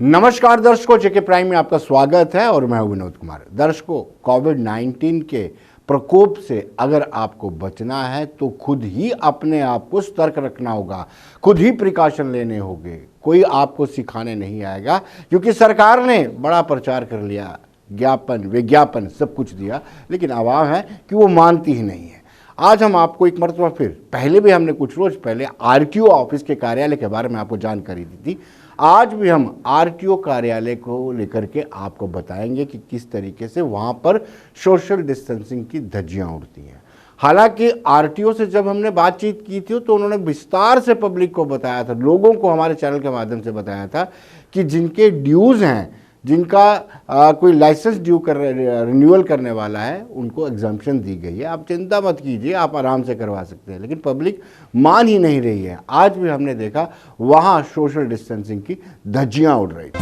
नमस्कार दर्शकों, जेके प्राइम में आपका स्वागत है और मैं हूं विनोद कुमार। दर्शकों, कोविड-19 के प्रकोप से अगर आपको बचना है तो खुद ही अपने आप को सतर्क रखना होगा, खुद ही प्रिकॉशन लेने होंगे। कोई आपको सिखाने नहीं आएगा, क्योंकि सरकार ने बड़ा प्रचार कर लिया, ज्ञापन विज्ञापन सब कुछ दिया, लेकिन आवाम है कि वो मानती ही नहीं है। आज हम आपको एक मरतबा फिर, पहले भी हमने कुछ रोज पहले आरटीओ ऑफिस के कार्यालय के बारे में आपको जानकारी दी थी। आज भी हम आरटीओ कार्यालय को लेकर के आपको बताएंगे कि किस तरीके से वहाँ पर सोशल डिस्टेंसिंग की धज्जियाँ उड़ती हैं। हालांकि आरटीओ से जब हमने बातचीत की थी तो उन्होंने विस्तार से पब्लिक को बताया था, लोगों को हमारे चैनल के माध्यम से बताया था कि जिनके ड्यूज़ हैं, जिनका कोई लाइसेंस ड्यू रिन्यूअल करने वाला है, उनको एग्जाम्पशन दी गई है। आप चिंता मत कीजिए, आप आराम से करवा सकते हैं। लेकिन पब्लिक मान ही नहीं रही है। आज भी हमने देखा वहाँ सोशल डिस्टेंसिंग की धज्जियाँ उड़ रही थी।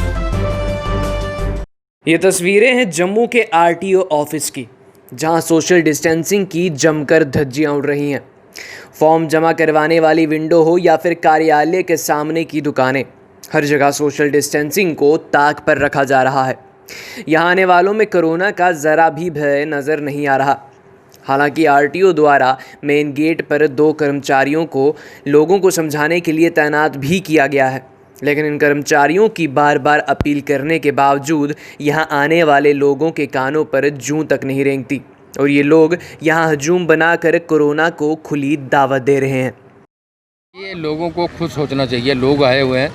ये तस्वीरें हैं जम्मू के आरटीओ ऑफिस की, जहां सोशल डिस्टेंसिंग की जमकर धज्जियां उड़ रही हैं। फॉर्म जमा करवाने वाली विंडो हो या फिर कार्यालय के सामने की दुकानें, हर जगह सोशल डिस्टेंसिंग को ताक पर रखा जा रहा है। यहाँ आने वालों में कोरोना का ज़रा भी भय नज़र नहीं आ रहा। हालांकि आरटीओ द्वारा मेन गेट पर 2 कर्मचारियों को लोगों को समझाने के लिए तैनात भी किया गया है, लेकिन इन कर्मचारियों की बार बार अपील करने के बावजूद यहाँ आने वाले लोगों के कानों पर जूं तक नहीं रेंगती और ये लोग यहाँ हजूम बनाकर कोरोना को खुली दावत दे रहे हैं। ये लोगों को खुद सोचना चाहिए। लोग आए हुए हैं,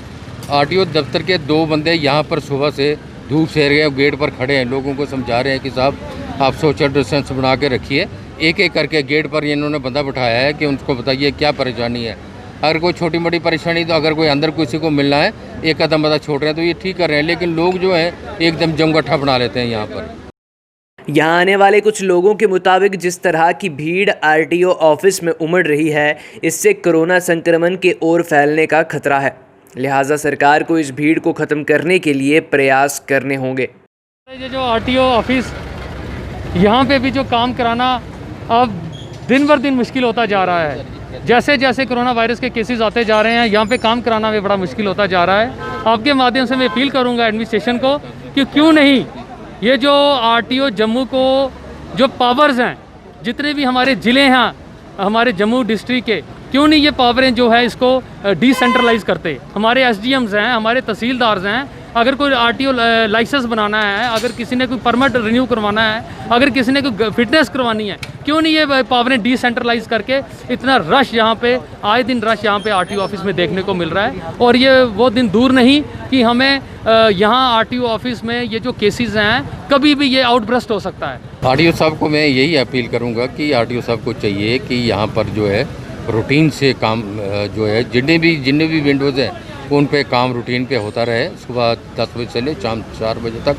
आरटीओ दफ्तर के 2 बंदे यहाँ पर सुबह से धूप सेर गए, गेट पर खड़े हैं, लोगों को समझा रहे हैं कि साहब आप सोशल डिस्टेंस बना के रखिए। एक एक करके गेट पर इन्होंने बंदा बिठाया है कि उनको बताइए क्या परेशानी है। अगर कोई छोटी मोटी परेशानी, तो अगर कोई अंदर किसी को मिलना है, एक कदम बंदा छोड़ रहे हैं तो ये ठीक कर रहे हैं। लेकिन लोग जो हैं एकदम जमगट्ठा बना लेते हैं यहाँ पर। यहाँ आने वाले कुछ लोगों के मुताबिक जिस तरह की भीड़ आरटीओ ऑफिस में उमड़ रही है, इससे कोरोना संक्रमण के ओर फैलने का खतरा है। लिहाजा सरकार को इस भीड़ को ख़त्म करने के लिए प्रयास करने होंगे। ये जो आरटीओ ऑफिस, यहाँ पे भी जो काम कराना अब दिन बर दिन मुश्किल होता जा रहा है। जैसे जैसे कोरोना वायरस के केसेस आते जा रहे हैं, यहाँ पे काम कराना भी बड़ा मुश्किल होता जा रहा है। आपके माध्यम से मैं अपील करूँगा एडमिनिस्ट्रेशन को कि क्यों नहीं ये जो आरटीओ जम्मू को जो पावर्स हैं, जितने भी हमारे ज़िले हैं हमारे जम्मू डिस्ट्रिक्ट के, क्यों नहीं ये पावरें जो है इसको डिसेंट्रलाइज करते। हमारे एसडीएम्स हैं, हमारे तहसीलदार्स हैं, अगर कोई आरटीओ लाइसेंस बनाना है, अगर किसी ने कोई परमिट रिन्यू करवाना है, अगर किसी ने कोई फिटनेस करवानी है, क्यों नहीं ये पावरें डिसेंट्रलाइज करके। इतना रश यहाँ पे, आए दिन रश यहाँ पे आरटीओ ऑफिस में देखने को मिल रहा है और ये वो दिन दूर नहीं कि हमें यहाँ आरटीओ ऑफिस में ये जो केसेस हैं कभी भी ये आउटब्रस्ट हो सकता है। आरटीओ साहब को मैं यही अपील करूँगा कि आरटीओ साहब को चाहिए कि यहाँ पर जो है रूटीन से काम जो है, जितने भी विंडोज़ हैं उन पे काम रूटीन पे होता रहे, सुबह 10 बजे से ले शाम 4 बजे तक,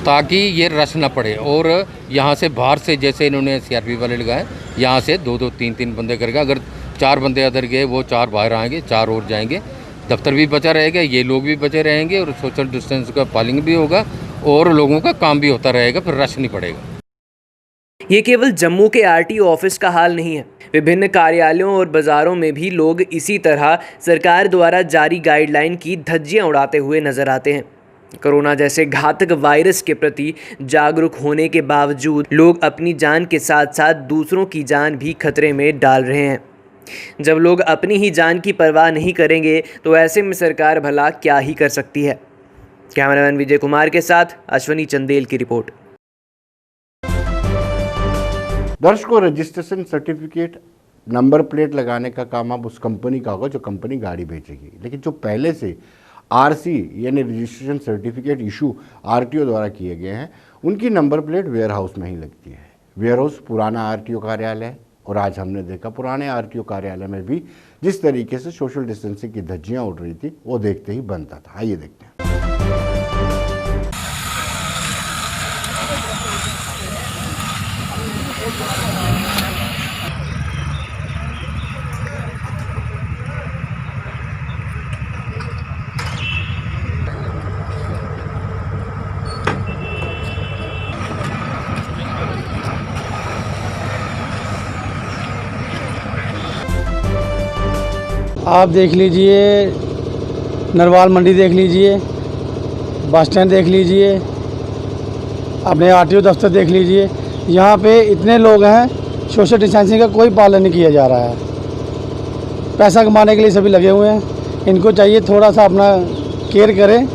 ताकि ये रश ना पड़े। और यहाँ से बाहर से, जैसे इन्होंने सीआरपी वाले लगाए, यहाँ से 2-2 3-3 बंदे करके, अगर 4 बंदे अंदर गए, वो 4 बाहर आएंगे, 4 और जाएंगे, दफ्तर भी बचा रहेगा, ये लोग भी बचे रहेंगे और सोशल डिस्टेंस का पालन भी होगा और लोगों का काम भी होता रहेगा, फिर रश नहीं पड़ेगा। ये केवल जम्मू के आरटीओ ऑफिस का हाल नहीं है। विभिन्न कार्यालयों और बाज़ारों में भी लोग इसी तरह सरकार द्वारा जारी गाइडलाइन की धज्जियां उड़ाते हुए नजर आते हैं। कोरोना जैसे घातक वायरस के प्रति जागरूक होने के बावजूद लोग अपनी जान के साथ साथ दूसरों की जान भी खतरे में डाल रहे हैं। जब लोग अपनी ही जान की परवाह नहीं करेंगे तो ऐसे में सरकार भला क्या ही कर सकती है। कैमरामैन विजय कुमार के साथ अश्वनी चंदेल की रिपोर्ट। दर्शकों, रजिस्ट्रेशन सर्टिफिकेट, नंबर प्लेट लगाने का काम अब उस कंपनी का होगा जो कंपनी गाड़ी बेचेगी। लेकिन जो पहले से आरसी यानी रजिस्ट्रेशन सर्टिफिकेट इशू आरटीओ द्वारा किए गए हैं, उनकी नंबर प्लेट वेयर हाउस में ही लगती है। वेयर हाउस पुराना आरटीओ कार्यालय है और आज हमने देखा पुराने आरटीओ कार्यालय में भी जिस तरीके से सोशल डिस्टेंसिंग की धज्जियाँ उड़ रही थी, वो देखते ही बनता था। आइए देखते हैं। आप देख लीजिए, नरवाल मंडी देख लीजिए, बस स्टैंड देख लीजिए, अपने आरटीओ दफ्तर देख लीजिए, यहाँ पे इतने लोग हैं, सोशल डिस्टेंसिंग का कोई पालन नहीं किया जा रहा है। पैसा कमाने के लिए सभी लगे हुए हैं। इनको चाहिए थोड़ा सा अपना केयर करें,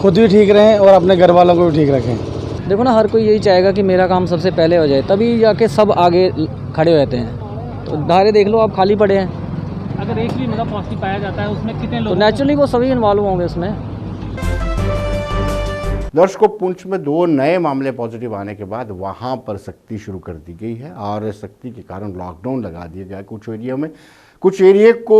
खुद भी ठीक रहें और अपने घर वालों को भी ठीक रखें। देखो ना, हर कोई यही चाहेगा कि मेरा काम सबसे पहले हो जाए, तभी जाके सब आगे खड़े रहते हैं। तो धारे देख लो, आप खाली पड़े हैं। अगर एक भी मतलब पॉजिटिव पाया जाता है उसमें कितने तो लोग नेचुरली वो सभी इन्वॉल्व होंगे उसमें। दर्शकों, पुंछ में 2 नए मामले पॉजिटिव आने के बाद वहां पर सख्ती शुरू कर दी गई है और सख्ती के कारण लॉकडाउन लगा दिया गया है। कुछ एरिया में, कुछ एरिया को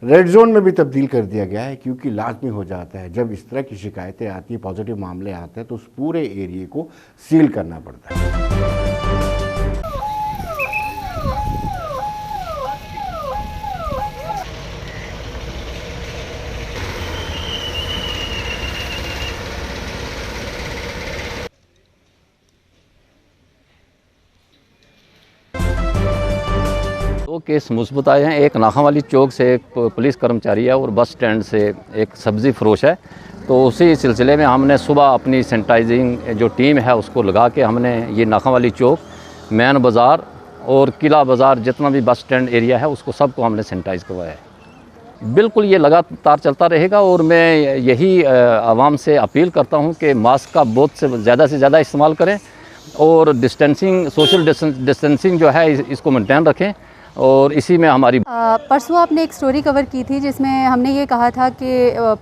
रेड जोन में भी तब्दील कर दिया गया है, क्योंकि लाजमी हो जाता है जब इस तरह की शिकायतें आती हैं, पॉजिटिव मामले आते हैं, तो उस पूरे एरिया को सील करना पड़ता है। दो केस मुस्बत आए हैं। एक नाखावाली चौक से एक पुलिस कर्मचारी है और बस स्टैंड से एक सब्ज़ी फरोश है। तो उसी सिलसिले में हमने सुबह अपनी सैनिटाइजिंग जो टीम है उसको लगा के हमने ये नाखावाली चौक, मैन बाज़ार और किला बाज़ार, जितना भी बस स्टैंड एरिया है उसको सबको हमने सैनिटाइज़ करवाया है। बिल्कुल ये लगातार चलता रहेगा और मैं यही आवाम से अपील करता हूँ कि मास्क का बहुत से ज़्यादा इस्तेमाल करें और डिस्टेंसिंग, सोशल डिस्टेंसिंग जो है इसको मेंटेन रखें। और इसी में हमारी परसों आपने एक स्टोरी कवर की थी जिसमें हमने ये कहा था कि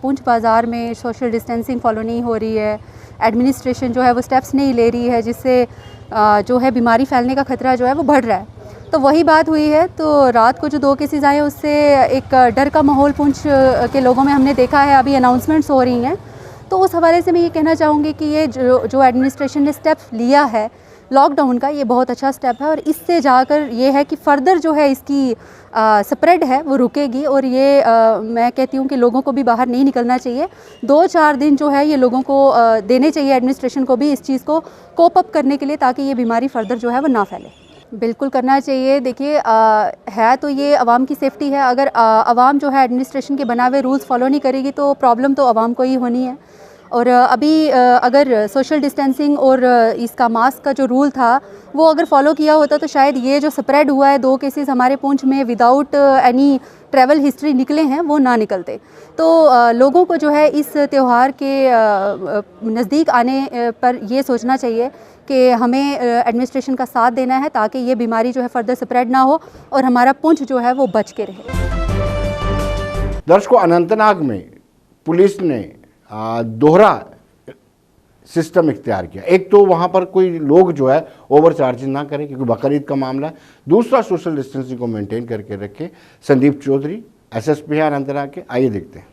पुंछ बाज़ार में सोशल डिस्टेंसिंग फॉलो नहीं हो रही है, एडमिनिस्ट्रेशन जो है वो स्टेप्स नहीं ले रही है, जिससे जो है बीमारी फैलने का ख़तरा जो है वो बढ़ रहा है। तो वही बात हुई है। तो रात को जो 2 केसेस आए उससे एक डर का माहौल पुंछ के लोगों में हमने देखा है। अभी अनाउंसमेंट्स हो रही हैं, तो उस हवाले से मैं ये कहना चाहूँगी कि ये जो एडमिनिस्ट्रेशन ने स्टेप लिया है लॉकडाउन का, ये बहुत अच्छा स्टेप है और इससे जाकर ये है कि फ़र्दर जो है इसकी स्प्रेड है वो रुकेगी। और ये मैं कहती हूँ कि लोगों को भी बाहर नहीं निकलना चाहिए। 2-4 दिन जो है ये लोगों को देने चाहिए, एडमिनिस्ट्रेशन को भी इस चीज़ को कोप अप करने के लिए, ताकि ये बीमारी फ़र्दर जो है वो ना फैले। बिल्कुल करना चाहिए। देखिए, है तो ये आवाम की सेफ्टी है। अगर आवाम जो है एडमिनिस्ट्रेशन के बना हुए रूल्स फॉलो नहीं करेगी तो प्रॉब्लम तो आवाम को ही होनी है। और अभी अगर सोशल डिस्टेंसिंग और इसका मास्क का जो रूल था वो अगर फॉलो किया होता तो शायद ये जो स्प्रेड हुआ है 2 केसेस हमारे पुंछ में विदाउट एनी ट्रैवल हिस्ट्री निकले हैं वो ना निकलते। तो लोगों को जो है इस त्यौहार के नज़दीक आने पर ये सोचना चाहिए कि हमें एडमिनिस्ट्रेशन का साथ देना है ताकि ये बीमारी जो है फर्दर स्प्रेड ना हो और हमारा पुंछ जो है वो बच के रहे। दर्शकों, अनंतनाग में पुलिस ने दोहरा सिस्टम इख्तियार किया। एक तो वहाँ पर कोई लोग जो है ओवर चार्जिंग ना करें क्योंकि बकरीद का मामला है, दूसरा सोशल डिस्टेंसिंग को मेंटेन करके रखें। संदीप चौधरी एसएसपी है अनंतनाग के, आइए देखते हैं।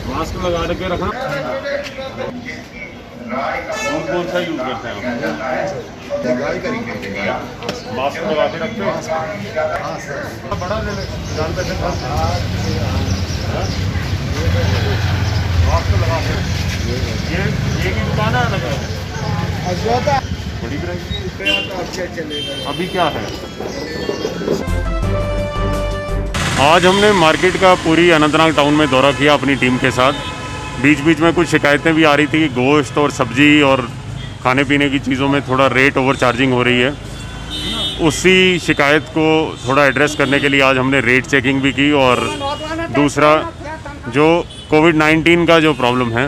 मास्क लगा के रखना। कौन सा यूज करते हैं मास्क लगा के रखते हो? बड़ा मास्क लगा के ये की दुकान है लगा बड़ी अभी क्या है। आज हमने मार्केट का पूरी अनंतनाग टाउन में दौरा किया अपनी टीम के साथ। बीच बीच में कुछ शिकायतें भी आ रही थी कि गोश्त और सब्जी और खाने पीने की चीज़ों में थोड़ा रेट ओवर चार्जिंग हो रही है। उसी शिकायत को थोड़ा एड्रेस करने के लिए आज हमने रेट चेकिंग भी की। और दूसरा जो कोविड-19 का जो प्रॉब्लम है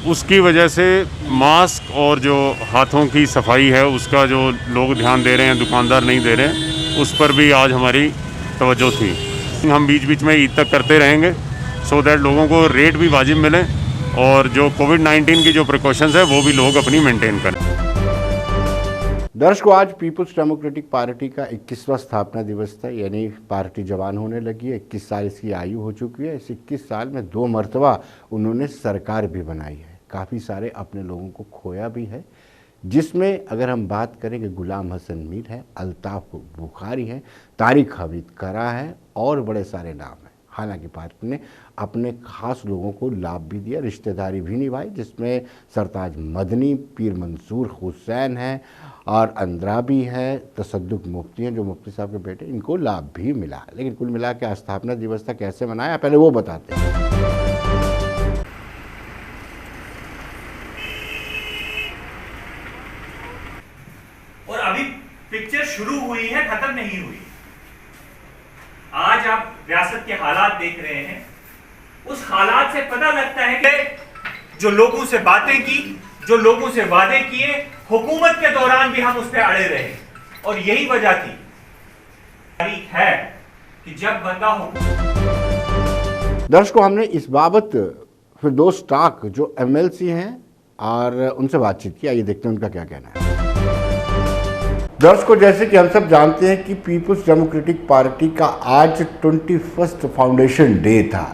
उसकी वजह से मास्क और जो हाथों की सफाई है उसका जो लोग ध्यान दे रहे हैं, दुकानदार नहीं दे रहे हैं, उस पर भी आज हमारी तवज्जो थी। हम बीच बीच में ईद तक करते रहेंगे सो दैट लोगों को रेट भी वाजिब मिले और जो कोविड-19 की जो प्रिकॉशंस है वो भी लोग अपनी मेंटेन करें। दर्शकों, आज पीपल्स डेमोक्रेटिक पार्टी का 21वां स्थापना दिवस था, यानी पार्टी जवान होने लगी है। 21 साल इसकी आयु हो चुकी है। इस 21 साल में 2 मरतबा उन्होंने सरकार भी बनाई है, काफ़ी सारे अपने लोगों को खोया भी है। जिसमें अगर हम बात करें कि गुलाम हसन मीर है, अल्ताफ बुखारी है, तारिक हमीद करा है और बड़े सारे नाम हैं। हालांकि पार्टी ने अपने खास लोगों को लाभ भी दिया, रिश्तेदारी भी निभाई, जिसमें सरताज मदनी, पीर मंसूर हुसैन है और अंद्राबी है, तसद्दुक मुफ्ती हैं जो मुफ्ती साहब के बेटे, इनको लाभ भी मिला। लेकिन कुल मिला के स्थापना दिवस था कैसे मनाया, पहले वो बताते हैं। और अभी पिक्चर शुरू हुई है, खत्म नहीं हुई। आज आप रियासत के हालात देख रहे हैं, उस हालात से पता लगता है कि जो लोगों से बातें की, जो लोगों से वादे किए, हुकूमत के दौरान भी हम उस पर अड़े रहे और यही वजह थी है कि जब बंदा दर्शकों, हमने इस बाबत फिरदौस टाक जो MLC हैं और उनसे बातचीत की। आइए देखते हैं उनका क्या कहना है। दर्शकों, जैसे कि हम सब जानते हैं कि पीपल्स डेमोक्रेटिक पार्टी का आज 21 फाउंडेशन डे था।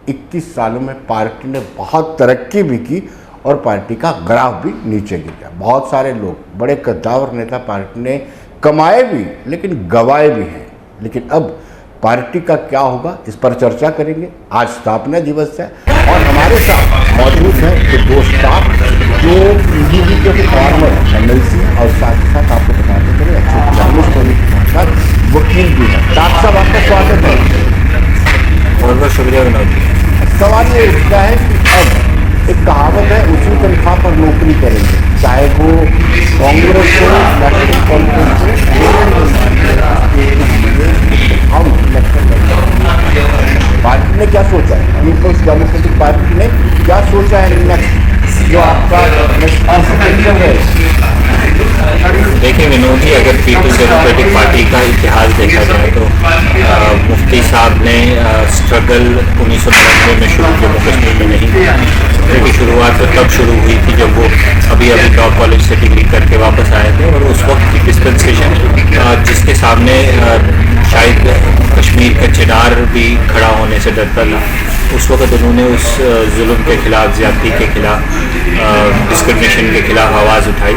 21 सालों में पार्टी ने बहुत तरक्की भी की और पार्टी का ग्राफ भी नीचे गिर गया। बहुत सारे लोग, बड़े कद्दावर नेता पार्टी ने कमाए भी लेकिन गंवाए भी हैं। लेकिन अब पार्टी का क्या होगा, इस पर चर्चा करेंगे। आज स्थापना दिवस है और हमारे साथ मौजूद हैं फिरदौस टाक जो PDP के फॉर्मर MLC और साथ ही साथ आपको बताते चले अच्छे जर्नलिस्ट होने के साथ वकील भी हैं। टाक साहब, आपका स्वागत है। बहुत बहुत शुक्रिया विनोद जी। सवाल ये उठता है कि अब एक कहावत है, उसी तनख्वाह पर नौकरी करेंगे, चाहे वो कांग्रेस हो, नेशनल कॉन्फ्रेंस हो, हम पार्टी ने क्या सोचा है, पीपल्स डेमोक्रेटिक पार्टी ने क्या सोचा है नेक्स्ट जो आपका है? देखिए विनोद जी, अगर पीपल्स डेमोक्रेटिक पार्टी का इतिहास देखा जाए तो मुफ्ती साहब ने स्ट्रगल 1999 में शुरू जम्मू कश्मीर में नहीं किया। की शुरुआत तो तब शुरू हुई थी जब वो अभी लॉ कॉलेज से डिग्री करके वापस आए थे और उस वक्त की डिस्पेंसेशन जिसके सामने शायद कश्मीर का चिनार भी खड़ा होने से डरता था, उस वक्त उन्होंने उस जुल्म के खिलाफ, ज़्यादती के खिलाफ, डिस्क्रिमिनेशन के खिलाफ आवाज़ उठाई।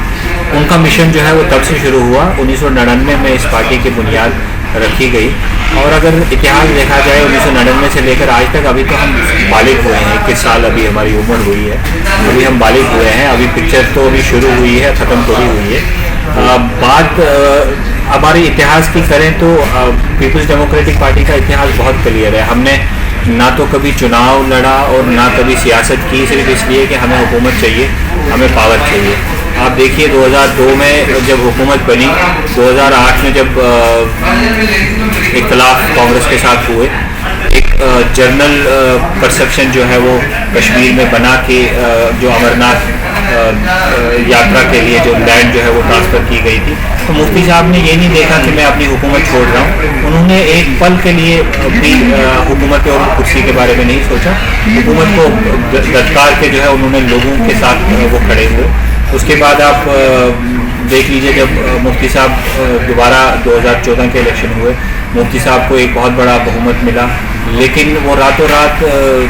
उनका मिशन जो है वो तब से शुरू हुआ। 1999 में इस पार्टी की बुनियाद रखी गई और अगर इतिहास देखा जाए 1999 से लेकर आज तक, अभी तो हम बालिग हुए हैं, 21 साल अभी हमारी उम्र हुई है, अभी हम बालिग हुए हैं, अभी पिक्चर तो अभी शुरू हुई है, ख़त्म तो नहीं हुई है। बात हमारे इतिहास की करें तो पीपल्स डेमोक्रेटिक पार्टी का इतिहास बहुत क्लियर है। हमने ना तो कभी चुनाव लड़ा और ना कभी सियासत की, सिर्फ इसलिए कि हमें हुकूमत चाहिए, हमें पावर चाहिए। आप देखिए 2002 में जब हुकूमत बनी, 2008 में जब इख्तिलाफ कांग्रेस के साथ हुए, एक जर्नल परसेप्शन जो है वो कश्मीर में बना के जो अमरनाथ यात्रा के लिए जो लैंड जो है वो ट्रांसफ़र की गई थी, तो मुफ्ती साहब ने ये नहीं देखा कि मैं अपनी हुकूमत छोड़ रहा हूँ। उन्होंने एक पल के लिए भी हुकूमत और कुर्सी के बारे में नहीं सोचा, हुकूमत को दत्कार के जो है उन्होंने लोगों के साथ वो खड़े हुए। उसके बाद आप देख लीजिए जब मुफ्ती साहब दोबारा 2014 के इलेक्शन हुए, मुफ्ती साहब को एक बहुत बड़ा बहुमत मिला, लेकिन वो रातों रात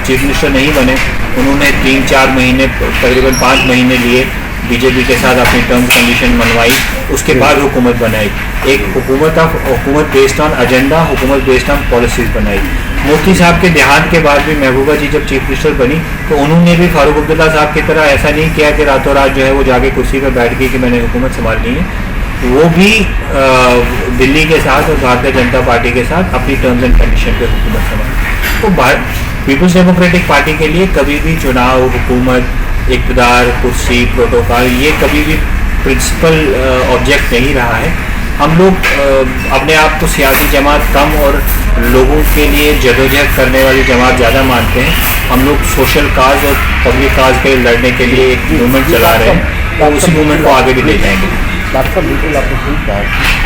चीफ मिनिस्टर नहीं बने। उन्होंने 3-4 महीने, तकरीबन 5 महीने लिए, बीजेपी के साथ अपनी टर्म्स कंडीशन मनवाई, उसके बाद हुकूमत बनाई। एक हुकूमत बेस्ड ऑन एजेंडा, हुकूमत बेस्ड ऑन पॉलिसीज़ बनाई। मुफ्ती साहब के देहांत के बाद भी महबूबा जी जब चीफ मिनिस्टर बनी तो उन्होंने भी फारूक अब्दुल्ला साहब की तरह ऐसा नहीं किया कि रातों रात जो है वो जाके कुर्सी पर बैठ गई कि मैंने हुकूमत संभालनी है। वो भी दिल्ली के साथ और भारतीय जनता पार्टी के साथ अपनी टर्म्स एंड कंडीशन पे हुकूमत संभाली। तो पीपल्स डेमोक्रेटिक पार्टी के लिए कभी भी चुनाव, हुकूमत, इक़्तिदार, कुर्सी, प्रोटोकॉल ये कभी भी प्रिंसिपल ऑब्जेक्ट नहीं रहा है। हम लोग अपने आप को सियासी जमात कम और लोगों के लिए जदोजहद करने वाली जमात ज़्यादा मानते हैं। हम लोग सोशल काज और पब्लिक काज के लड़ने के लिए एक मूवमेंट चला रहे हैं और उसी मूवमेंट को आगे भी ले जाएंगे। डॉक्टर साहब, बिल्कुल आपने ठीक कहा।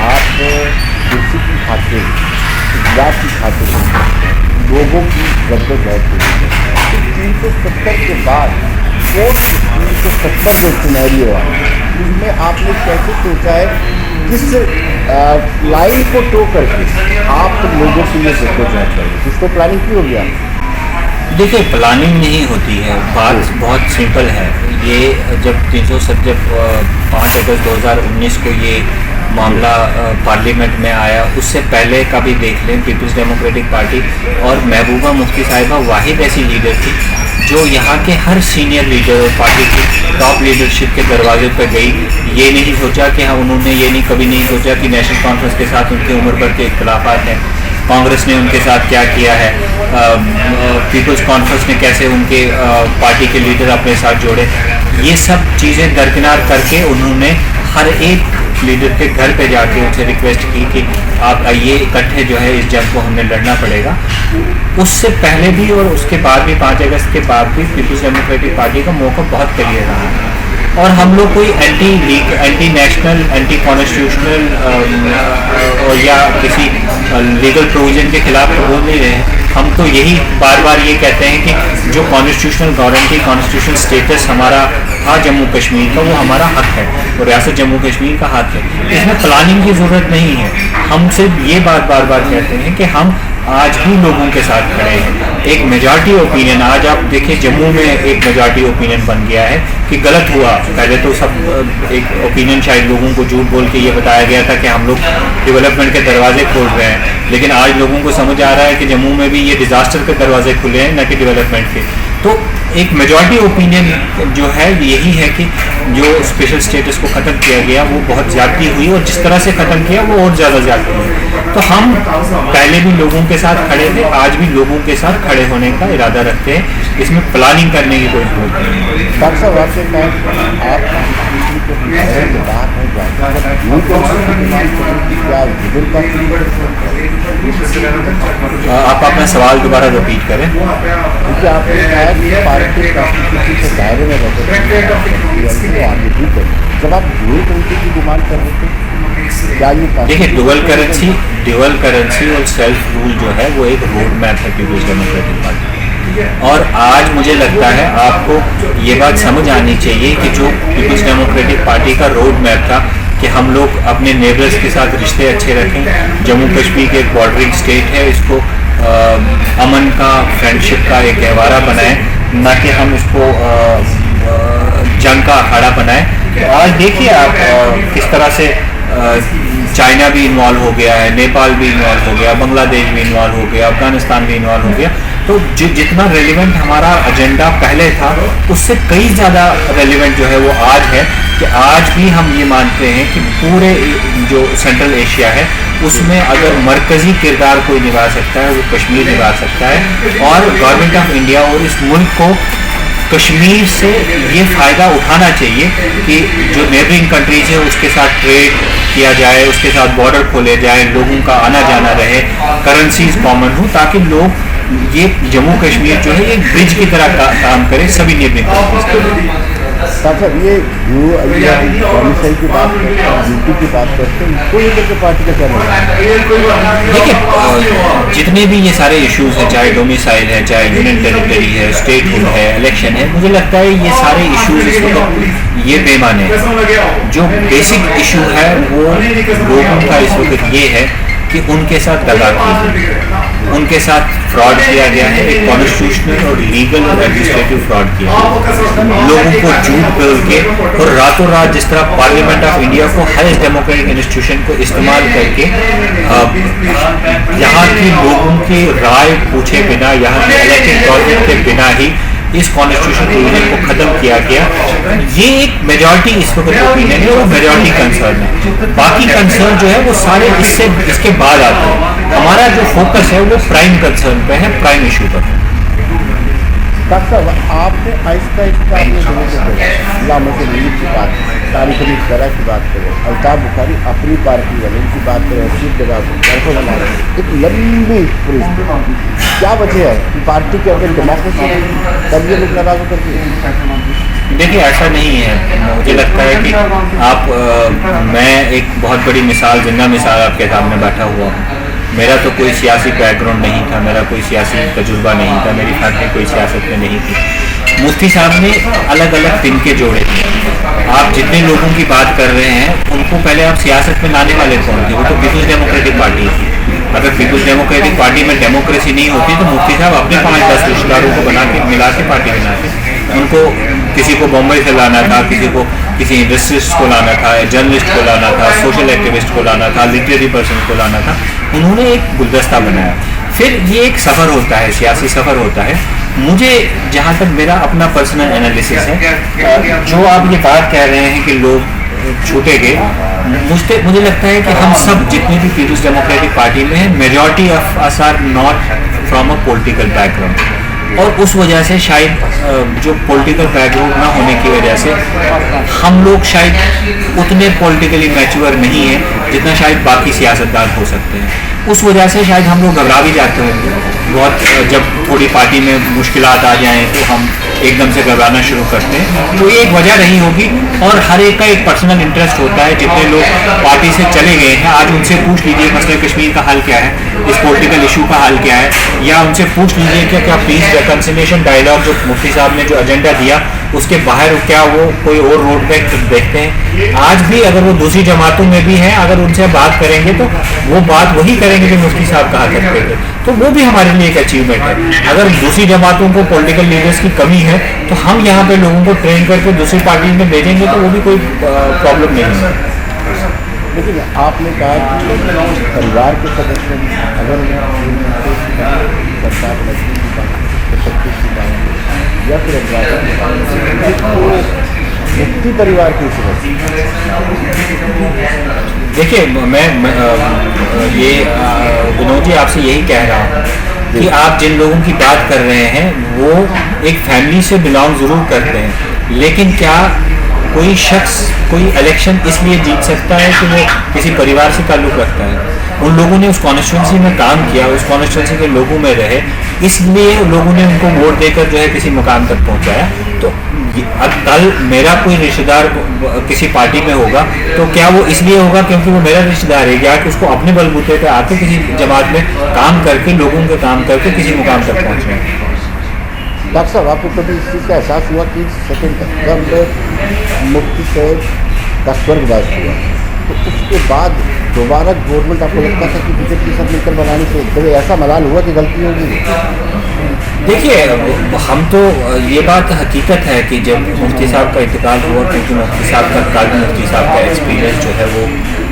आप कुर्सी की खातिर, इक़्तिदार की खातिर लोगों की जद्दोजहद के लिए 370 के बाद 370 जो सिनेरियो है उसमें आपने कैसे सोचा है, किस लाइन को टो करके आप लोगों के लिए जद्दोजहद करेंगे, किसको प्लानिंग की होगी आपने? देखिए, प्लानिंग नहीं होती है, बात बहुत सिंपल है। ये जब 5 अगस्त 2019 को ये मामला पार्लियामेंट में आया, उससे पहले का भी देख लें, पीपल्स डेमोक्रेटिक पार्टी और महबूबा मुफ्ती साहिबा वाहिद ऐसी लीडर थी जो यहाँ के हर सीनियर लीडर और पार्टी की टॉप लीडरशिप के दरवाजे पर गई। ये नहीं सोचा कि हाँ, उन्होंने ये नहीं कभी नहीं सोचा कि नेशनल कॉन्फ्रेंस के साथ उनके उम्र भर के इख्तलाफात हैं, कांग्रेस ने उनके साथ क्या किया है, पीपल्स कॉन्फ्रेंस ने कैसे उनके पार्टी के लीडर अपने साथ जोड़े। ये सब चीज़ें दरकिनार करके उन्होंने हर एक लीडर के घर पे जाके उनसे रिक्वेस्ट की कि आप आइए, इकट्ठे जो है इस जंग को हमने लड़ना पड़ेगा। उससे पहले भी और उसके बाद भी 5 अगस्त के बाद भी पीपल्स डेमोक्रेटिक पार्टी का मौका बहुत क्लियर रहा और हम लोग कोई एंटी नेशनल, एंटी कॉन्स्टिट्यूशनल या किसी लीगल प्रोविजन के खिलाफ तो बोल नहीं रहे हैं। हम तो यही बार बार ये कहते हैं कि जो कॉन्स्टिट्यूशनल गारंटी, कॉन्स्टिट्यूशनल स्टेटस हमारा था जम्मू कश्मीर का, वो हमारा हक है और रियासत जम्मू कश्मीर का हक है। इसमें प्लानिंग की ज़रूरत नहीं है। हम सिर्फ ये बात बार बार कहते हैं कि हम आज भी लोगों के साथ खड़े हैं। एक मेजॉरिटी ओपिनियन, आज आप देखिए जम्मू में एक मेजॉरिटी ओपिनियन बन गया है कि गलत हुआ। पहले तो सब एक ओपिनियन शायद लोगों को झूठ बोल के ये बताया गया था कि हम लोग डेवलपमेंट के दरवाजे खोल रहे हैं, लेकिन आज लोगों को समझ आ रहा है कि जम्मू में भी ये डिज़ास्टर के दरवाजे खुले हैं, न कि डेवलपमेंट के। तो एक मेजॉरिटी ओपिनियन जो है यही है कि जो स्पेशल स्टेटस को ख़त्म किया गया वो बहुत ज़्यादती हुई और जिस तरह से ख़त्म किया वो और ज़्यादा ज़्यादती हुई। तो हम पहले भी लोगों के साथ खड़े थे, आज भी लोगों के साथ खड़े होने का इरादा रखते हैं। इसमें प्लानिंग करने की कोई जरूरत नहीं है। डॉक्टर साहब, आपसे आप अपना सवाल दोबारा रिपीट करें। क्योंकि आपने कहा कि पार्टी के दायरे में रहते जब आप ड्यूअल करेंसी की डिमांड कर रहे थे, क्या ये देखिए, ड्यूअल करेंसी और सेल्फ रूल जो है वो एक रोड मैप है पीपल्स डेमोक्रेटिक पार्टी। और आज मुझे लगता है आपको ये बात समझ आनी चाहिए कि जो पीपल्स डेमोक्रेटिक पार्टी का रोड मैप था कि हम लोग अपने नेबर्स के साथ रिश्ते अच्छे रखें, जम्मू कश्मीर एक बॉर्डरिंग स्टेट है, इसको अमन का, फ्रेंडशिप का एक गहवारा बनाएं, ना कि हम इसको जंग का अखाड़ा बनाएं। आज देखिए आप किस तरह से चाइना भी इन्वॉल्व हो गया है, नेपाल भी इन्वॉल्व हो गया, बांग्लादेश भी इन्वॉल्व हो गया, अफगानिस्तान भी इन्वॉल्व हो गया। तो जितना रेलिवेंट हमारा एजेंडा पहले था उससे कई ज़्यादा रेलिवेंट जो है वो आज है कि आज भी हम ये मानते हैं कि पूरे जो सेंट्रल एशिया है उसमें अगर मरकज़ी किरदार कोई निभा सकता है वो कश्मीर निभा सकता है। और गवर्नमेंट ऑफ इंडिया और इस मुल्क को कश्मीर से ये फ़ायदा उठाना चाहिए कि जो नेबरिंग कंट्रीज है उसके साथ ट्रेड किया जाए, उसके साथ बॉर्डर खोले जाए, लोगों का आना जाना रहे, करेंसीज कॉमन हो, ताकि लोग ये जम्मू कश्मीर जो है एक ब्रिज की तरह काम करे सभी नेबरिंग कंट्रीज। साहब, ये डोमिसाइल की बात करते हैं, ड्यूटी की बात करते हैं, कोई लेकर के पार्टी का क्या नहीं। देखिए, जितने भी ये सारे इश्यूज हैं, चाहे डोमिसाइल है, चाहे यूनियन टेरिटरी है, स्टेटहुड है, इलेक्शन है, मुझे लगता है ये सारे इश्यूज इस वक्त ये बेमाने हैं। जो बेसिक इशू है वो लोगों का इस वक्त ये है कि उनके साथ दगा की, उनके साथ फ्रॉड किया गया है, एक कॉन्स्टिट्यूशनल और लीगल और एडमिनिस्ट्रेटिव फ्रॉड किया है। लोगों को झूठ बोल के और रातों रात जिस तरह पार्लियामेंट ऑफ इंडिया को हाईएस्ट डेमोक्रेटिक इंस्टीट्यूशन को इस्तेमाल करके यहाँ के लोगों की राय पूछे बिना, यहाँ के इलेक्टेड गवर्नमेंट के बिना ही इस कॉन्स्टिट्यूशन प्रोविजन को खत्म किया गया। ये एक मेजॉरिटी इस वक्त ओपिनियन है और मेजॉरिटी कंसर्न है। बाकी कंसर्न जो है वो सारे इसके बाद आते हैं। हमारा जो फोकस है वो प्राइम कंसर्न पे है, प्राइम इशू पर है। डॉक्टर साहब, आपने आहिस्ता आहिस्ता अपने लोगों से इस्लाम से लीग की बात, तारीख तरह की बात करें, अल्ताफ बुखारी अपनी पार्टी वाले की बात करें, सीट के बाद बना रहे हैं, एक लंबी क्या वजह है कि पार्टी के अंदर डेमोक्रेसी तब ये लोग नाराज करते हैं? देखिए, ऐसा नहीं है। मुझे लगता है कि मैं एक बहुत बड़ी मिसाल, जिंदा मिसाल आपके सामने बैठा हुआ हूँ। मेरा तो कोई सियासी बैकग्राउंड नहीं था, मेरा कोई सियासी तजुर्बा नहीं था, मेरी फैमिली कोई सियासत में नहीं थी। मुफ्ती साहब ने अलग अलग तिनके जोड़े थे। आप जितने लोगों की बात कर रहे हैं उनको पहले आप सियासत में लाने वाले कौन थे? वो तो पीपल्स डेमोक्रेटिक पार्टी थी। अगर पीपल्स डेमोक्रेटिक पार्टी में डेमोक्रेसी नहीं होती तो मुफ्ती साहब अपने 5-10 रिश्तेदारों को बना के मिला के पार्टी बनाते। उनको किसी को बम्बई से लाना था, किसी को किसी इंडस्ट्रिस्ट को लाना था, जर्नलिस्ट को लाना था, सोशल एक्टिविस्ट को लाना था, लिटरेरी पर्सन को लाना था। उन्होंने एक गुलदस्ता बनाया। फिर ये एक सफ़र होता है, सियासी सफ़र होता है। मुझे जहाँ तक मेरा अपना पर्सनल एनालिसिस है, जो आप ये बात कह रहे हैं कि लोग छूटे गए, मुझे लगता है कि हम सब जितने भी पीपल्स डेमोक्रेटिक पार्टी में हैं, majority of us are not from a political background, और उस वजह से शायद जो पॉलिटिकल बैकग्राउंड ना होने की वजह से हम लोग शायद उतने पॉलिटिकली मैच्योर नहीं हैं जितना शायद बाकी सियासतदान हो सकते हैं। उस वजह से शायद हम लोग घबरा भी जाते होंगे बहुत, जब थोड़ी पार्टी में मुश्किलात आ जाएं तो हम एकदम से घबराना शुरू करते हैं। तो ये एक वजह नहीं होगी, और हर एक का एक पर्सनल इंटरेस्ट होता है। जितने लोग पार्टी से चले गए हैं, आज उनसे पूछ लीजिए मसले कश्मीर का हाल क्या है, इस पॉलिटिकल इशू का हाल क्या है, या उनसे पूछ लीजिए कि क्या पीस रिकंसिलिएशन डायलॉग जो मुफ्ती साहब ने जो एजेंडा दिया उसके बाहर क्या वो कोई और रोड पे देखते हैं। आज भी अगर वो दूसरी जमातों में भी हैं, अगर उनसे बात करेंगे तो वो बात वही करेंगे जो मुफ्ती साहब कहा करते थे। तो वो भी हमारे लिए एक अचीवमेंट है। अगर दूसरी जमातों को पॉलिटिकल लीडर्स की कमी है तो हम यहाँ पे लोगों को ट्रेन करके दूसरी पार्टी में भेजेंगे तो वो भी कोई प्रॉब्लम नहीं है। लेकिन आपने कहा कि परिवार के सदस्य अगर सरकार या फिर मुफ्ती परिवार के सदस्य, देखिए मैं ये विनोद जी आपसे यही कह रहा हूँ कि आप जिन लोगों की बात कर रहे हैं वो एक फैमिली से बिलोंग ज़रूर करते हैं, लेकिन क्या कोई शख्स कोई इलेक्शन इसलिए जीत सकता है कि वो किसी परिवार से ताल्लुक़ रखता है? उन लोगों ने उस कॉन्स्टिट्यूंसी में काम किया, उस कॉन्स्टिट्यूंसी के लोगों में रहे, इसलिए लोगों ने उनको वोट देकर जो है किसी मुकाम तक पहुंचाया। तो कल मेरा कोई रिश्तेदार किसी पार्टी में होगा तो क्या वो इसलिए होगा क्योंकि वो मेरा रिश्तेदार है, या कि उसको अपने बलबूते पे आके किसी जमात में काम करके लोगों के काम करके किसी मुकाम तक पहुँचना है? डॉक्टर साहब, आपको कभी इस चीज़ का एहसास हुआ कि सेकेंड तक जब मुफ्ती साहब का स्वर्गवास हुआ तो उसके बाद दोबारा गवर्नमेंट आपको लगता था कि बीजेपी के साथ मिलकर बनाने से कभी ऐसा मलाल हुआ कि गलती होगी? देखिए, हम तो ये बात हकीकत है कि जब मुफ्ती साहब का इंतकाल हुआ, क्योंकि मुफ्ती साहब का काल मुफ्ती साहब का एक्सपीरियंस जो है वो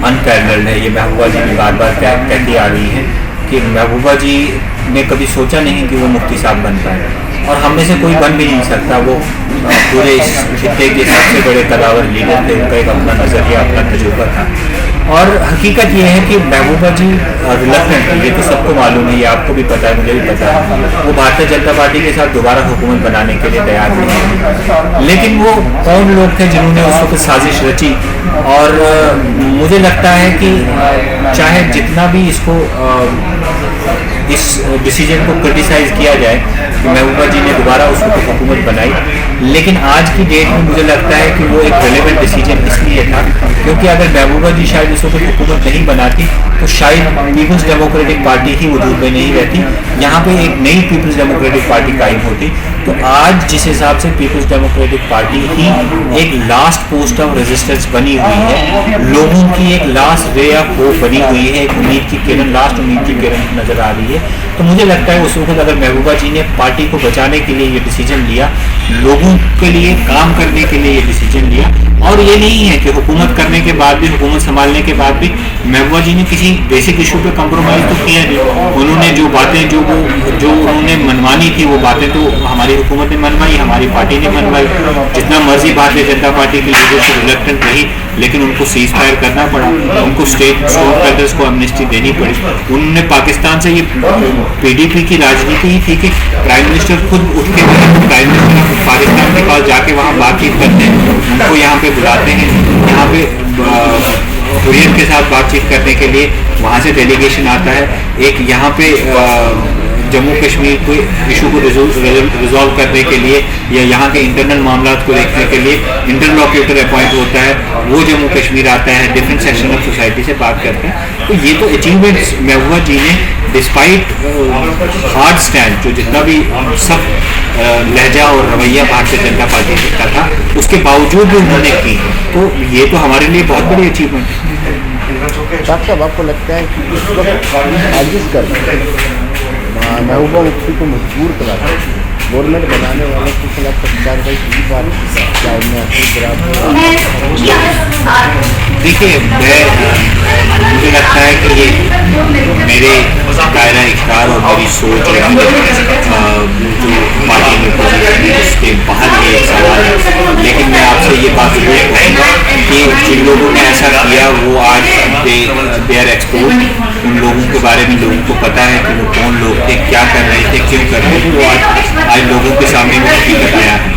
अनपैरेलल्ड है। ये महबूबा जी भी बार बार कहती आ रही है कि महबूबा जी ने कभी सोचा नहीं कि वो मुफ्ती साहब बन पाए, और हम में से कोई बन भी नहीं सकता। वो पूरे इस खित्ते के सबसे बड़े कदावर लीडर थे, उनका एक अपना नज़रिया, अपना तजुर्बा था। और हकीकत ये है कि महबूबा जी रिलक्टेंट, ये तो सबको मालूम है, ये आपको भी पता है, मुझे भी पता है, वो भारतीय जनता पार्टी के साथ दोबारा हुकूमत बनाने के लिए तैयार नहीं है। लेकिन वो कौन लोग थे जिन्होंने उस वक्त साजिश रची, और मुझे लगता है कि चाहे जितना भी इसको इस डिसीजन को क्रिटिसाइज़ किया जाए कि महबूबा जी ने दोबारा उस वक्त हुकूमत बनाई, लेकिन आज की डेट में मुझे लगता है कि वो एक रेलेवेंट डिसीजन इसलिए था क्योंकि अगर महबूबा जी शायद उस वक्त हुकूमत नहीं बनाती तो शायद पीपल्स डेमोक्रेटिक पार्टी ही वजूद में नहीं रहती, यहाँ पे एक नई पीपल्स डेमोक्रेटिक पार्टी कायम होती। तो आज जिस हिसाब से पीपल्स डेमोक्रेटिक पार्टी ही एक लास्ट पोस्ट ऑफ रेजिस्टेंस बनी हुई है, लोगों की एक लास्ट रे ऑफ होप बनी हुई है, एक उम्मीद की किरण, लास्ट उम्मीद की किरण नज़र आ रही है, तो मुझे लगता है उस वक्त अगर महबूबा जी ने पार्टी को बचाने के लिए ये डिसीजन लिया, लोगों के लिए काम करने के लिए ये डिसीजन लिया, और ये नहीं है कि हुकूमत करने के बाद भी, हुकूमत संभालने के बाद भी महबूबा जी ने किसी बेसिक इशू पे कम्प्रोमाइज़ तो किया नहीं। उन्होंने जो बातें जो उन्होंने मनवानी थी वो बातें तो हमारी हुकूमत ने मनवाई, हमारी पार्टी ने मनवाई। जितना मर्जी भारतीय जनता पार्टी की लीडरशिप रिलक्टेंट रही, लेकिन उनको सीज फायर करना पड़ा, उनको स्टेट ब्रदर्स को एमनेस्टी देनी पड़ी। उन्होंने पाकिस्तान से ये PDP की राजनीति ही थी कि प्राइम मिनिस्टर खुद उठ के प्राइम मिनिस्टर पाकिस्तान के पास जाके वहाँ बातचीत करते हैं, उनको यहाँ पे बुलाते हैं, यहाँ पे हुर्रियत के साथ बातचीत करने के लिए वहाँ से डेलीगेशन आता है। एक यहाँ पे जम्मू कश्मीर को इशू को रिजॉल्व करने के लिए या यहाँ के इंटरनल मामला को देखने के लिए इंटरलॉक्यूटर अपॉइंट होता है, वो जम्मू कश्मीर आता है, डिफरेंट सेक्शन ऑफ सोसाइटी से बात करते हैं। तो ये तो अचीवमेंट्स महबूबा जी ने डिस्पाइट हार्ड स्टैंड, जो जितना भी सब लहजा और रवैया भारतीय जनता पार्टी का था, उसके बावजूद भी उन्होंने की, तो ये तो हमारे लिए बहुत बड़ी अचीवमेंट है। डॉक्टर साहब, आपको लगता है कि इस वक्त साजिश कर महबूबा मुफ्ती को मजबूर करा गवर्नमेंट बनाने वालों के खिलाफ कार्रवाई की बात क्या उनमें देखिए, मुझे लगता है कि ये मेरे दायरा इख्तियार और मेरी सोच जो पार्टी में पोजीशन है उसके बाहर ये एक सवाल है, लेकिन मैं आपसे ये बात जरूर कहूँगा कि जिन लोगों ने ऐसा किया वो आज दे आर एक्सपोज। उन लोगों के बारे में लोगों को पता है कि वो कौन लोग थे, क्या कर रहे थे, क्यों कर रहे थे, तो आज लोगों के सामने वो हकीकत आया है।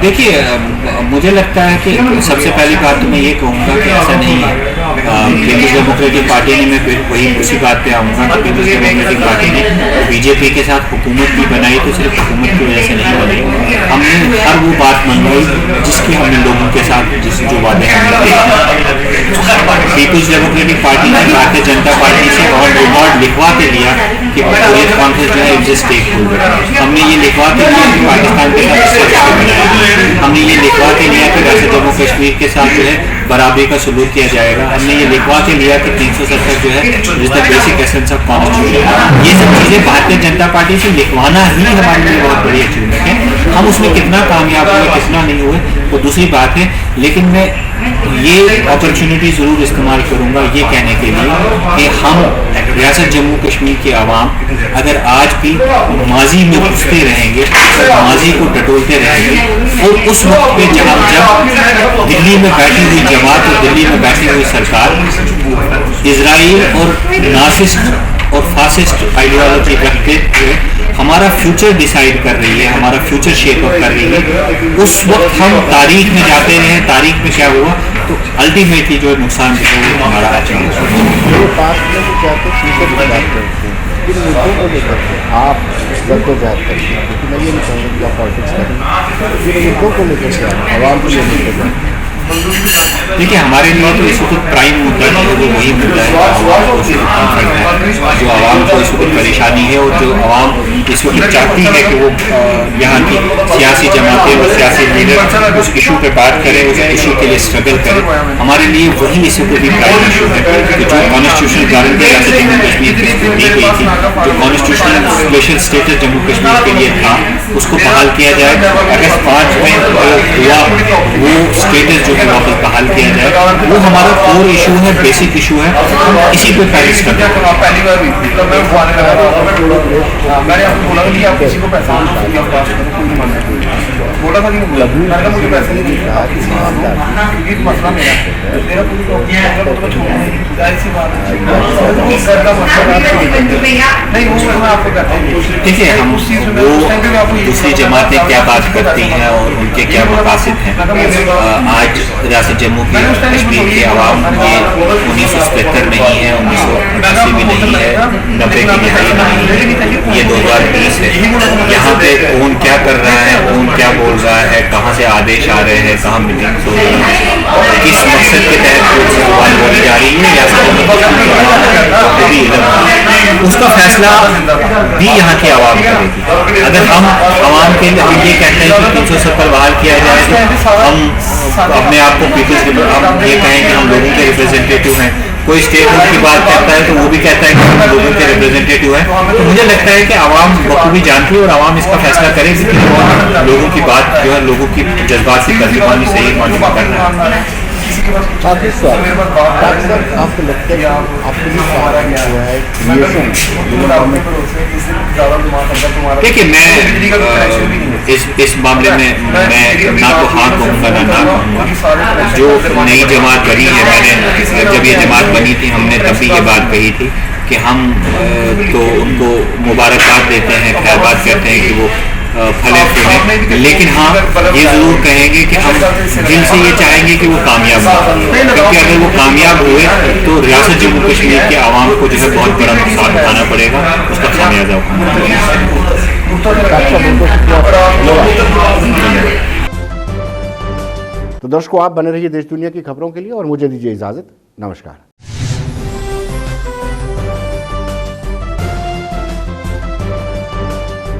देखिए, मुझे लगता है कि सबसे पहली बात तो मैं ये कहूँगा कि ऐसा नहीं है। पीपल्स डेमोक्रेटिक पार्टी ने, मैं फिर वही उसी बात पे आऊँगा कि पीपल्स डेमोक्रेटिक पार्टी ने बीजेपी के साथ हुकूमत भी बनाई तो सिर्फ हुकूमत की वजह से नहीं बनाई। हमने हर वो बात मनवाई जिसकी हमने लोगों के साथ जो वादे हमने किए। पीपल्स डेमोक्रेटिक पार्टी ने भारतीय जनता पार्टी से और रिकॉर्ड लिखवा के लिया कि हुर्रियत कॉन्फ्रेंस जो है इज स्टेक होल्डर। हमने ये लिखवा के लिया कि पाकिस्तान के साथ हमने ये लिखवा के लिया कि वैसे जम्मू कश्मीर के साथ जो है बराबरी का सलूक किया जाएगा। हमने ये लिखवा के लिया कि 370 जो है जिस the basic essence of constitution. ये सब चीज़ें भारतीय जनता पार्टी से लिखवाना ही हमारे लिए बहुत बड़ी अचीवमेंट है। हम उसमें कितना कामयाब हुए कितना नहीं हुए वो दूसरी बात है, लेकिन मैं ये अपॉर्चुनिटी ज़रूर इस्तेमाल करूँगा ये कहने के लिए कि हम रियासत जम्मू कश्मीर के अवाम अगर आज भी माजी में घुसते रहेंगे, माजी को टटोलते रहेंगे और उस वक्त पे जब दिल्ली में बैठी हुई जमात और दिल्ली में बैठी हुई सरकार इजराइल और नासिस्ट और फासिस्ट आइडियोलॉजी रखते हुए हमारा फ्यूचर डिसाइड कर रही है, हमारा फ्यूचर शेप अप कर रही है, उस वक्त हम तारीख में जाते रहे, तारीख में क्या हुआ तो अल्टीमेटली जो नुकसान जो है वो हमारा अचानक आप जद्दोजहद करते हैं, क्योंकि मैं ये नहीं कहूँगा कि आप पॉलिटिक्स करें, मुद्दों को लेकर के आवाम को ये नहीं करना। देखिए, हमारे लिए तो इस वक्त प्राइम मुद्दा जो है वो वही मुद्दा है जो आवाम को इस वक्त परेशानी है और जो आवाम इस वक्त चाहती है कि वो यहाँ की सियासी जमातें और सियासी लीडर उस इशू पे बात करें, उस इशू के लिए स्ट्रगल करें। हमारे लिए वही इस वक्त भी प्राइम इशू है कि जो कॉन्स्टिट्यूशनल गारंटी जम्मू कश्मीर की दी गई थी, जो constitutional special status Jammu Kashmir के लिए था उसको बहाल किया जाए। अगस्त 5 में हुआ वो स्टेटस जो है वापस बहाल किया जाए, वो हमारा कोर इशू है, बेसिक इशू है। हम इसी पे पहले स्टडी पहली बार भी तो मैं मैंने आपको बोला कि आप किसी को पैसा बोला था कि मुझे पैसे नहीं देगा किसी क्योंकि मसला मेरा पूरी नहीं वो मैं आपको कहता हूँ। देखिए, हम वो दूसरी जमातें क्या बात करती हैं और उनके क्या मकासद हैं। आज रियासत जम्मू कश्मीर के अवाम ये 1977 नहीं है, 1980 भी नहीं है, 90 की दिहाई नहीं है, ये 2020 है। यहाँ पे कौन क्या कर रहा है, कौन क्या बोल रहा है, कहाँ से आदेश आ रहे हैं, कहाँ मीटिंग्स हो रही है, किस मकसद के तहत जुबान बोली जा रही है, उसका फैसला भी यहाँ के अवाम करेगी। अगर हम अवाम के लिए हम ये कहते हैं कि 370 बहाल किया जाए तो हम अपने आप को पीपल्स हम ये कहें कि हम लोगों के रिप्रेजेंटेटिव हैं। कोई स्टेट की बात करता है तो वो भी कहता है कि हम लोगों के रिप्रेजेंटेटिव हैं। तो मुझे लगता है कि आवाम बखूबी जानती है और आवाम इसका फैसला करेगी कि लोगों की बात जो है लोगों की जज्बात से तर्जुमानी सही मानी करना है। आपको लगता है देखिए, मैं इस मामले में मैं ना तो हाँ कहूँगा ना कहूँगा। जो नई जमात बनी है, मैंने जब ये जमात बनी थी हमने तब भी ये बात कही थी कि हम तो उनको मुबारकबाद देते हैं, खैरबाद कहते हैं कि वो फले फूले, लेकिन हाँ ये ज़रूर कहेंगे कि हम दिल से ये चाहेंगे कि वो कामयाब हो, क्योंकि अगर वो कामयाब हुए तो रियासत जम्मू कश्मीर के आवाम को जो है बहुत बड़ा नुकसान उठाना पड़ेगा, उसका खामियाजा उठाना पड़ेगा। तो तो दर्शकों, आप बने रहिए देश दुनिया की खबरों के लिए और मुझे दीजिए इजाज़त। नमस्कार।